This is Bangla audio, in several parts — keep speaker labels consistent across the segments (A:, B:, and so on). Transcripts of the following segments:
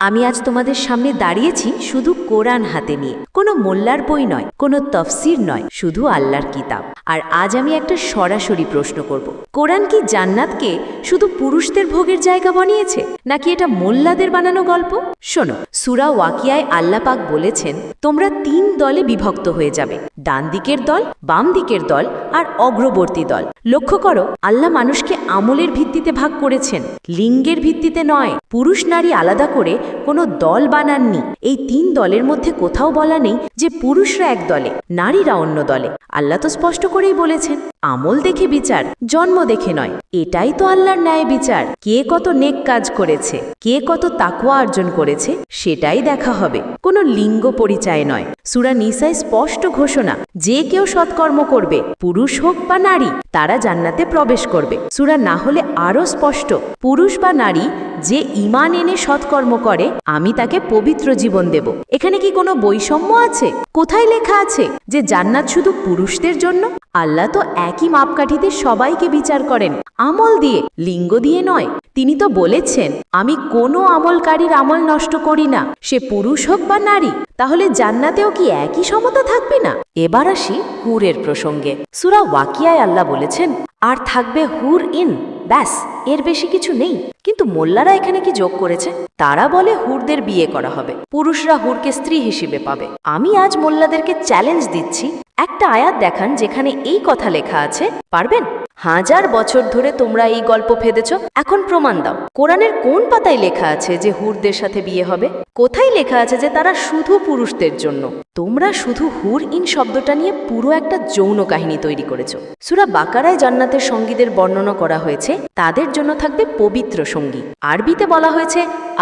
A: আমি আজ তোমাদের সামনে দাঁড়িয়েছি শুধু কোরআন হাতে নিয়ে, কোনো মোল্লার বই নয়, কোনো তফসির নয়, শুধু আল্লাহর কিতাব। আর আজ আমি একটা সরাসরি প্রশ্ন করব, কোরআন কি জান্নাতকে শুধু পুরুষদের ভোগের জায়গা বানিয়েছে, নাকি এটা মোল্লাদের বানানো গল্প? শোনো, সূরা ওয়াকিয়ায় আল্লাহ পাক বলেছেন, তোমরা 3 দলে বিভক্ত হয়ে যাবে, ডান দিকের দল, বাম দিকের দল আর অগ্রবর্তী দল। লক্ষ্য করো, আল্লাহ মানুষকে আমলের ভিত্তিতে ভাগ করেছেন, লিঙ্গের ভিত্তিতে নয়। পুরুষ নারী আলাদা করে কোনো দল বানাননি। এই 3 দলের মধ্যে কোথাও বলা নেই যে পুরুষরা এক দলে, নারীরা অন্য দলে। আল্লাহ তো স্পষ্ট করেই বলেছেন, আমল দেখে বিচার, জন্ম দেখে নয়। এটাই তো আল্লাহর ন্যায় বিচার। কে কত নেক কাজ করেছে, কে কত তাকওয়া অর্জন করেছে, সেটাই দেখা হবে, কোনো লিঙ্গ পরিচয় নয়। সূরা নিসায় স্পষ্ট ঘোষণা, যে কেউ সৎকর্ম করবে, পুরুষ হোক বা নারী, তারা জান্নাতে প্রবেশ করবে। সূরা নাহলে আরও স্পষ্ট, পুরুষ বা নারী যে ঈমান এনে সৎকর্ম করে, আমি তাকে পবিত্র জীবন দেব। এখানে কি কোনো বৈষম্য আছে? কোথায় লেখা আছে যে জান্নাত শুধু পুরুষদের জন্য? আল্লাহ তো একই মাপকাঠিতে সবাইকে বিচার করেন, আমল দিয়ে, লিঙ্গ দিয়ে নয়। তিনি তো বলেছেন, আমি কোনো আমলকারীর আমল নষ্ট করি না, সে পুরুষ হোক বা নারী। তাহলে জান্নাতেও কি একই সমতা থাকবে না? এবার আসি হুরের প্রসঙ্গে। সূরা ওয়াকিয়ায় আল্লাহ বলেছেন, আর থাকবে হুর ইন, ব্যাস, এর বেশি কিছু নেই। কিন্তু মোল্লারা এখানে কি যোগ করেছে? তারা বলে হুরদের বিয়ে করা হবে, পুরুষরা হুরকে স্ত্রী হিসেবে পাবে। আমি আজ মোল্লাদেরকে চ্যালেঞ্জ দিচ্ছি, একটা আয়াত দেখান যেখানে এই কথা লেখা আছে। পারবেন? 1000 বছর ধরে তোমরা এই গল্প ফেদেছ, এখন প্রমাণ দাও। কোরআনের কোন পাতায় লেখা আছে যে হুরদের সাথে বিয়ে হবে? কোথায় লেখা আছে যে তারা শুধু পুরুষদের জন্য? তোমরা শুধু হুর ইন শব্দটা নিয়ে পুরো একটা যৌন কাহিনী তৈরি করেছ। সূরা বাকারায় জান্নাতের সঙ্গীদের বর্ণনা করা হয়েছে, তাদের জন্য থাকবে পবিত্র সঙ্গী। আরবিতে বলা হয়েছে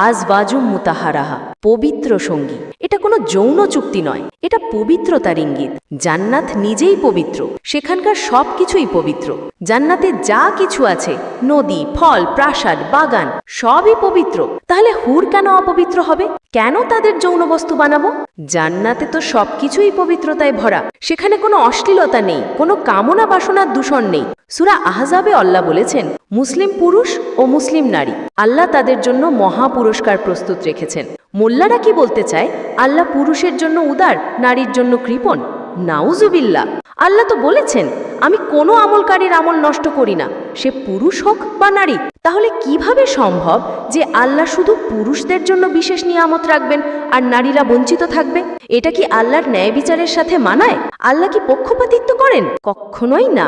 A: আজওয়াজুম মুতাহারাহা, পবিত্র সঙ্গী। এটা কোনো যৌন চুক্তি নয়, এটা পবিত্রতার ইঙ্গিত। জান্নাত নিজেই পবিত্র, সেখানকার সব কিছুই পবিত্র। জান্নাতে যা কিছু আছে, নদী, ফল, প্রাসাদ, বাগান, সবই পবিত্র। তাহলে হুর কেন অপবিত্র হবে? কেন তাদের যৌন বস্তু বানাবো? জান্নাতে তো সবকিছুই পবিত্রতায় ভরা, সেখানে কোনো অশ্লীলতা নেই, কোনো কামনা বাসনার দূষণ নেই। সূরা আহজাবে আল্লাহ বলেছেন, মুসলিম পুরুষ ও মুসলিম নারী, আল্লাহ তাদের জন্য মহা পুরস্কার প্রস্তুত রেখেছেন। মোল্লারা কি বলতে চায়, আল্লাহ পুরুষের জন্য উদার, নারীর জন্য কৃপণ? নাউজুবিল্লাহ। আল্লাহ তো বলেছেন, আমি কোনো আমলকারীর আমল নষ্ট করি না, সে পুরুষ হোক বা নারী। তাহলে কিভাবে সম্ভব যে আল্লাহ শুধু পুরুষদের জন্য বিশেষ নিয়ামত রাখবেন আর নারীরা বঞ্চিত থাকবে? এটা কি আল্লাহর ন্যায় বিচারের সাথে মানায়? আল্লাহ কি পক্ষপাতিত্ব করেন? কখনোই না।